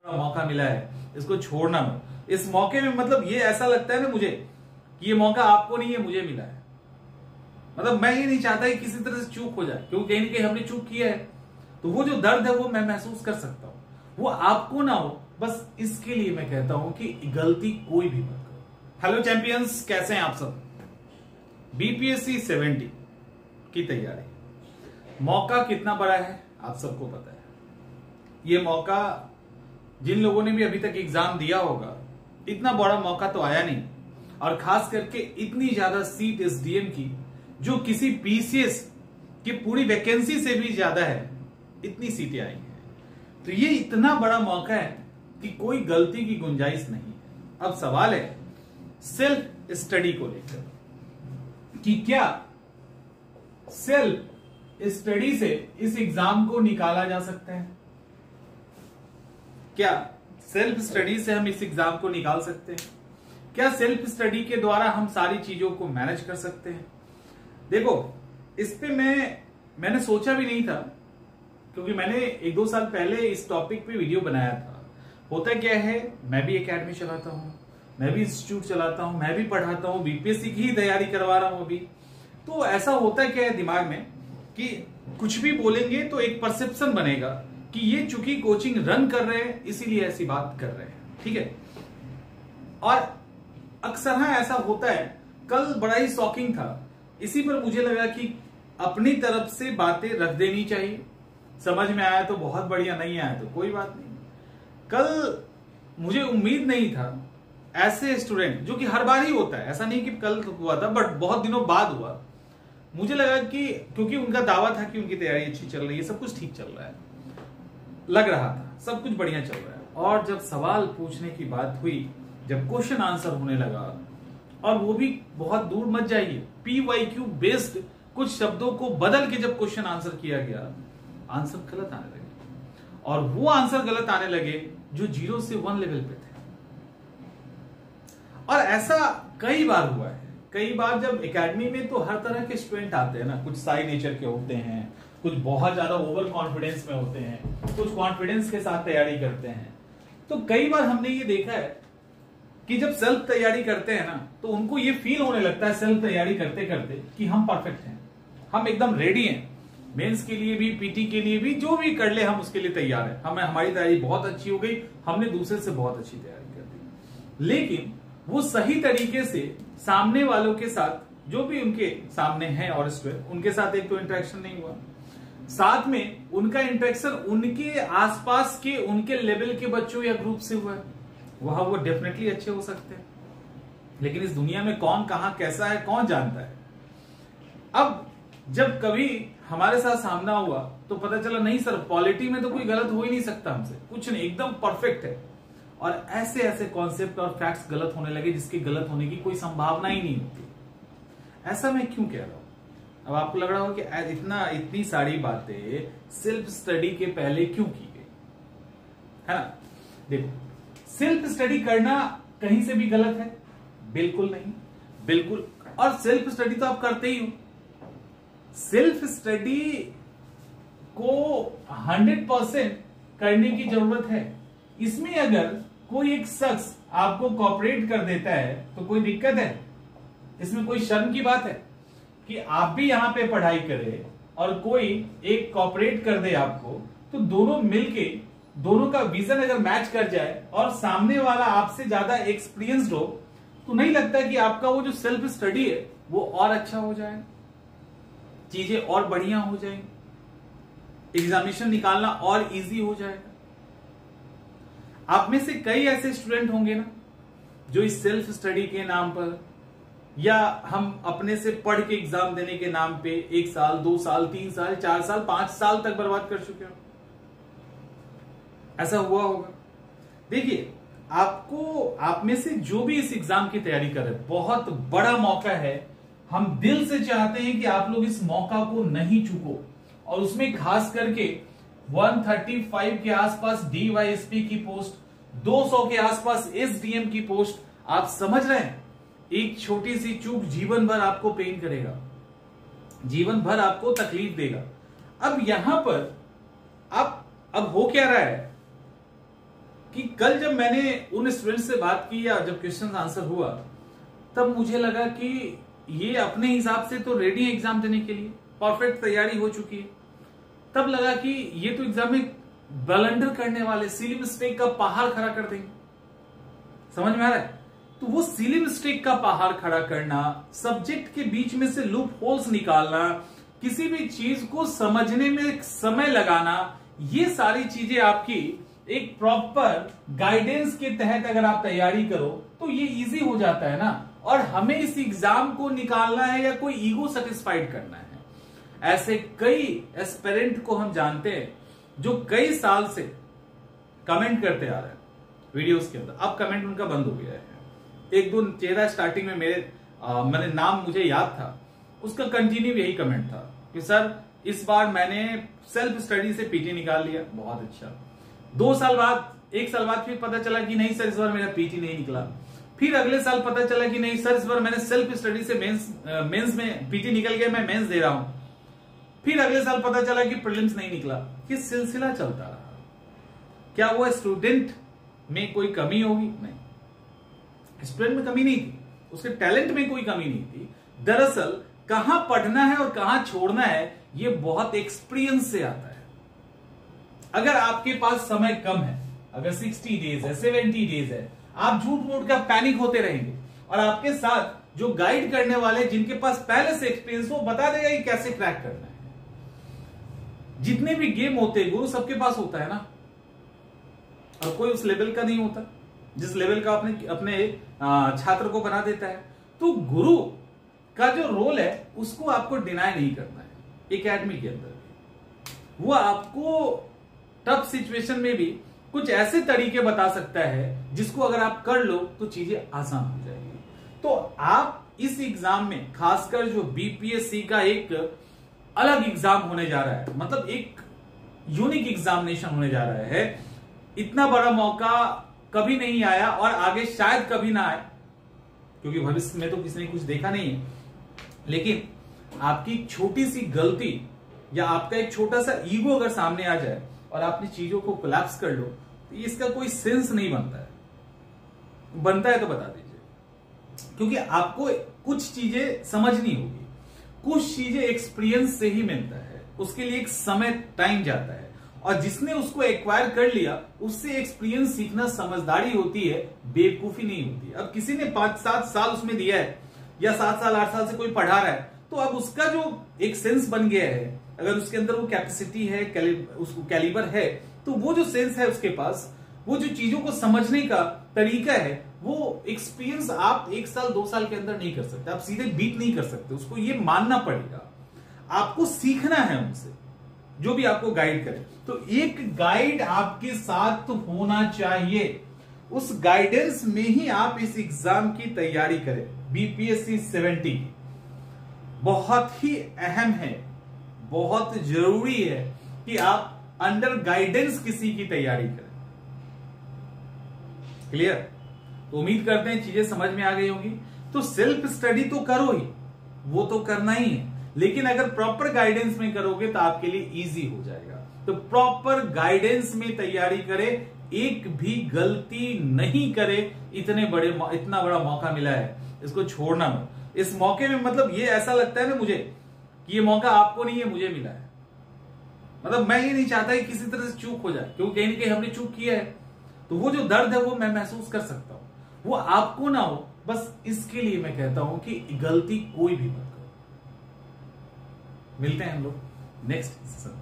मौका मिला है, इसको छोड़ना मत। इस मौके में मतलब ये ऐसा लगता है ना मुझे कि ये मौका आपको नहीं है, मुझे मिला है। मतलब मैं ये नहीं चाहता कि किसी तरह से चूक हो जाए, क्योंकि कहीं ना कहीं हमने चूक किया है तो वो जो दर्द है वो मैं महसूस कर सकता हूं, वो आपको ना हो। बस इसके लिए मैं कहता हूं कि गलती कोई भी मत करो। हेलो चैंपियंस, कैसे हैं आप सब? बीपीएससी 70 की तैयारी, मौका कितना बड़ा है आप सबको पता है। ये मौका जिन लोगों ने भी अभी तक एग्जाम दिया होगा, इतना बड़ा मौका तो आया नहीं, और खास करके इतनी ज्यादा सीट एसडीएम की जो किसी पीसीएस की पूरी वैकेंसी से भी ज्यादा है, इतनी सीटें आई हैं। तो ये इतना बड़ा मौका है कि कोई गलती की गुंजाइश नहीं है। अब सवाल है सेल्फ स्टडी को लेकर कि क्या सेल्फ स्टडी से इस एग्जाम को निकाला जा सकता है। क्या सेल्फ स्टडी से हम इस एग्जाम को निकाल सकते हैं? क्या सेल्फ स्टडी के द्वारा हम सारी चीजों को मैनेज कर सकते हैं? देखो, इस पे मैंने सोचा भी नहीं था, क्योंकि मैंने 1-2 साल पहले इस टॉपिक पे वीडियो बनाया था। होता क्या है, मैं भी एकेडमी चलाता हूं, मैं भी इंस्टीट्यूट चलाता हूं, मैं भी पढ़ाता हूं, बीपीएससी की ही तैयारी करवा रहा हूं अभी। तो ऐसा होता क्या है दिमाग में कि कुछ भी बोलेंगे तो एक परसेप्शन बनेगा कि ये चूंकि कोचिंग रन कर रहे हैं इसीलिए ऐसी बात कर रहे हैं, ठीक है। और अक्सर हाँ ऐसा होता है। कल बड़ा ही शॉकिंग था, इसी पर मुझे लगा कि अपनी तरफ से बातें रख देनी चाहिए। समझ में आया तो बहुत बढ़िया, नहीं आया तो कोई बात नहीं। कल मुझे उम्मीद नहीं था ऐसे स्टूडेंट, जो कि हर बार ही होता है, ऐसा नहीं कि कल हुआ था बट बहुत दिनों बाद हुआ। मुझे लगा कि क्योंकि उनका दावा था कि उनकी तैयारी अच्छी चल रही है, सब कुछ ठीक चल रहा है, लग रहा था सब कुछ बढ़िया चल रहा है। और जब सवाल पूछने की बात हुई, जब क्वेश्चन आंसर होने लगा, और वो भी बहुत दूर मत जाइए, PYQ बेस्ड कुछ शब्दों को बदल के जब क्वेश्चन आंसर किया गया, आंसर गलत आने लगे। और वो आंसर गलत आने लगे जो 0 से 1 लेवल पे थे। और ऐसा कई बार हुआ है। कई बार जब एकेडमी में तो हर तरह के स्टूडेंट आते हैं ना, कुछ साई नेचर के होते हैं, कुछ बहुत ज्यादा ओवर कॉन्फिडेंस में होते हैं, कुछ कॉन्फिडेंस के साथ तैयारी करते हैं। तो कई बार हमने ये देखा है कि जब सेल्फ तैयारी करते हैं ना, तो उनको ये फील होने लगता है सेल्फ तैयारी करते करते कि हम परफेक्ट हैं, हम एकदम रेडी हैं, मेंस के लिए भी, पीटी के लिए भी, जो भी कर ले हम उसके लिए तैयार हैं, हमारी तैयारी बहुत अच्छी हो गई, हमने दूसरे से बहुत अच्छी तैयारी कर दी। लेकिन वो सही तरीके से सामने वालों के साथ, जो भी उनके सामने हैं और स्टूडेंट, उनके साथ एक तो इंटरेक्शन नहीं हुआ, साथ में उनका इंटरेक्शन उनके आसपास के, उनके लेवल के बच्चों या ग्रुप से हुआ है। वहां वो डेफिनेटली अच्छे हो सकते हैं, लेकिन इस दुनिया में कौन कहां कैसा है कौन जानता है। अब जब कभी हमारे साथ सामना हुआ तो पता चला नहीं सर, पॉलिटी में तो कोई गलत हो ही नहीं सकता, हमसे कुछ नहीं, एकदम परफेक्ट है। और ऐसे ऐसे कॉन्सेप्ट और फैक्ट्स गलत होने लगे जिसके गलत होने की कोई संभावना ही नहीं होती। ऐसा मैं क्यों कह रहा हूं? अब आपको लग रहा हो कि इतनी सारी बातें सेल्फ स्टडी के पहले क्यों की गई, है ना। देखो, सेल्फ स्टडी करना कहीं से भी गलत है? बिल्कुल नहीं, बिल्कुल। और सेल्फ स्टडी तो आप करते ही हो। सेल्फ स्टडी को 100% करने की जरूरत है। इसमें अगर कोई एक शख्स आपको कोऑपरेट कर देता है तो कोई दिक्कत है? इसमें कोई शर्म की बात है कि आप भी यहां पे पढ़ाई करें और कोई एक कोऑपरेट कर दे आपको, तो दोनों मिलके, दोनों का विजन अगर मैच कर जाए और सामने वाला आपसे ज्यादा एक्सपीरियंस्ड हो, तो नहीं लगता कि आपका वो जो सेल्फ स्टडी है वो और अच्छा हो जाए, चीजें और बढ़िया हो जाएंगी, एग्जामिनेशन निकालना और इजी हो जाएगा। आप में से कई ऐसे स्टूडेंट होंगे ना, जो इस सेल्फ स्टडी के नाम पर, या हम अपने से पढ़ के एग्जाम देने के नाम पे 1 साल, 2 साल, 3 साल, 4 साल, 5 साल तक बर्बाद कर चुके हो। ऐसा हुआ होगा। देखिए, आप में से जो भी इस एग्जाम की तैयारी कर रहे हैं, बहुत बड़ा मौका है। हम दिल से चाहते हैं कि आप लोग इस मौका को नहीं चूको, और उसमें खास करके 135 के आसपास DYSP की पोस्ट, 200 के आसपास SDM की पोस्ट। आप समझ रहे हैं, एक छोटी सी चूक जीवन भर आपको पेन करेगा, जीवन भर आपको तकलीफ देगा। अब यहां पर अब हो क्या रहा है कि कल जब मैंने उन स्टूडेंट से बात की या जब क्वेश्चन आंसर हुआ, तब मुझे लगा कि ये अपने हिसाब से तो रेडी है एग्जाम देने के लिए, परफेक्ट तैयारी हो चुकी है। तब लगा कि ये तो एग्जाम में ब्लंडर करने वाले, सिली मिस्टेक का पहाड़ खड़ा कर देंगे। समझ में आ रहा है? तो वो सिली मिस्टेक का पहाड़ खड़ा करना, सब्जेक्ट के बीच में से लूप होल्स निकालना, किसी भी चीज को समझने में समय लगाना, ये सारी चीजें आपकी एक प्रॉपर गाइडेंस के तहत अगर आप तैयारी करो तो ये इजी हो जाता है ना। और हमें इस एग्जाम को निकालना है या कोई ईगो सेटिस्फाइड करना है। ऐसे कई एस्पिरेंट को हम जानते हैं जो कई साल से कमेंट करते आ रहे हैं वीडियोस के अंदर। अब कमेंट उनका बंद हो गया है। एक दो चेहरा स्टार्टिंग में मैंने नाम मुझे याद था, उसका कंटिन्यू यही कमेंट था कि सर इस बार मैंने सेल्फ स्टडी से पीटी निकाल लिया, बहुत अच्छा। 2 साल बाद, 1 साल बाद फिर पता चला कि नहीं सर इस बार मेरा पीटी नहीं निकला। फिर अगले साल पता चला कि नहीं सर इस बार मैंने सेल्फ स्टडी से मेंस में पीटी निकल गया, मैं मेंस दे रहा हूं। फिर अगले साल पता चला कि प्रीलिम्स नहीं निकला। ये सिलसिला चलता रहा। क्या वो स्टूडेंट में कोई कमी होगी? नहीं, स्टूडेंट में कमी नहीं थी, उसके टैलेंट में कोई कमी नहीं थी। दरअसल कहां पढ़ना है और कहां छोड़ना है ये बहुत एक्सपीरियंस से आता है। अगर आपके पास समय कम है, अगर 60 डेज है, 70 डेज है, आप झूठ मूठ का पैनिक होते रहेंगे और आपके साथ जो गाइड करने वाले जिनके पास पहले से एक्सपीरियंस, वो बता देगा कि कैसे क्रैक करना है। जितने भी गेम होते हैं गुरु सबके पास होता है ना, और कोई उस लेवल का नहीं होता जिस लेवल का अपने छात्र को बना देता है। तो गुरु का जो रोल है उसको आपको डिनाई नहीं करना है। एकेडमी के अंदर वो आपको टफ सिचुएशन में भी कुछ ऐसे तरीके बता सकता है जिसको अगर आप कर लो तो चीजें आसान हो जाएगी। तो आप इस एग्जाम में, खासकर जो बीपीएससी का एक अलग एग्जाम होने जा रहा है, मतलब एक यूनिक एग्जामिनेशन होने जा रहा है, इतना बड़ा मौका कभी नहीं आया और आगे शायद कभी ना आए, क्योंकि भविष्य में तो किसी ने कुछ देखा नहीं है। लेकिन आपकी छोटी सी गलती या आपका एक छोटा सा ईगो अगर सामने आ जाए और आपने चीजों को कोलैप्स कर लो तो इसका कोई सेंस नहीं बनता है। बनता है तो बता दीजिए, क्योंकि आपको कुछ चीजें समझनी होगी, कुछ चीजें एक्सपीरियंस से ही मिलता है, उसके लिए एक समय टाइम जाता है। और जिसने उसको एक्वायर कर लिया उससे एक्सपीरियंस सीखना समझदारी होती है, बेवकूफी नहीं होती है। अब किसी ने 5-7 साल उसमें दिया है या 7 साल 8 साल से कोई पढ़ा रहा है, तो अब उसका जो एक सेंस बन गया है, अगर उसके अंदर वो कैपेसिटी है, उसको कैलिबर है, तो वो जो सेंस है उसके पास, वो जो चीजों को समझने का तरीका है, वो एक्सपीरियंस आप 1 साल 2 साल के अंदर नहीं कर सकते। आप सीधे बीट नहीं कर सकते, उसको ये मानना पड़ेगा। आपको सीखना है उनसे, जो भी आपको गाइड करे। तो एक गाइड आपके साथ तो होना चाहिए, उस गाइडेंस में ही आप इस एग्जाम की तैयारी करें। बीपीएससी 70 बहुत ही अहम है, बहुत जरूरी है कि आप अंडर गाइडेंस किसी की तैयारी करें। क्लियर? तो उम्मीद करते हैं चीजें समझ में आ गई होंगी। तो सेल्फ स्टडी तो करो ही, वो तो करना ही है, लेकिन अगर प्रॉपर गाइडेंस में करोगे तो आपके लिए इजी हो जाएगा। तो प्रॉपर गाइडेंस में तैयारी करें, एक भी गलती नहीं करे। इतना बड़ा मौका मिला है, इसको छोड़ना मत। इस मौके में मतलब ये ऐसा लगता है ना मुझे कि ये मौका आपको नहीं है, मुझे मिला है। मतलब मैं ये नहीं चाहता कि किसी तरह से चूक हो जाए, क्योंकि कहीं ना कहीं हमने चूक किया है, तो वो जो दर्द है वो मैं महसूस कर सकता हूं, वो आपको ना हो। बस इसके लिए मैं कहता हूं कि गलती कोई भी मत करो। मिलते हैं हम लोग नेक्स्ट सेशन।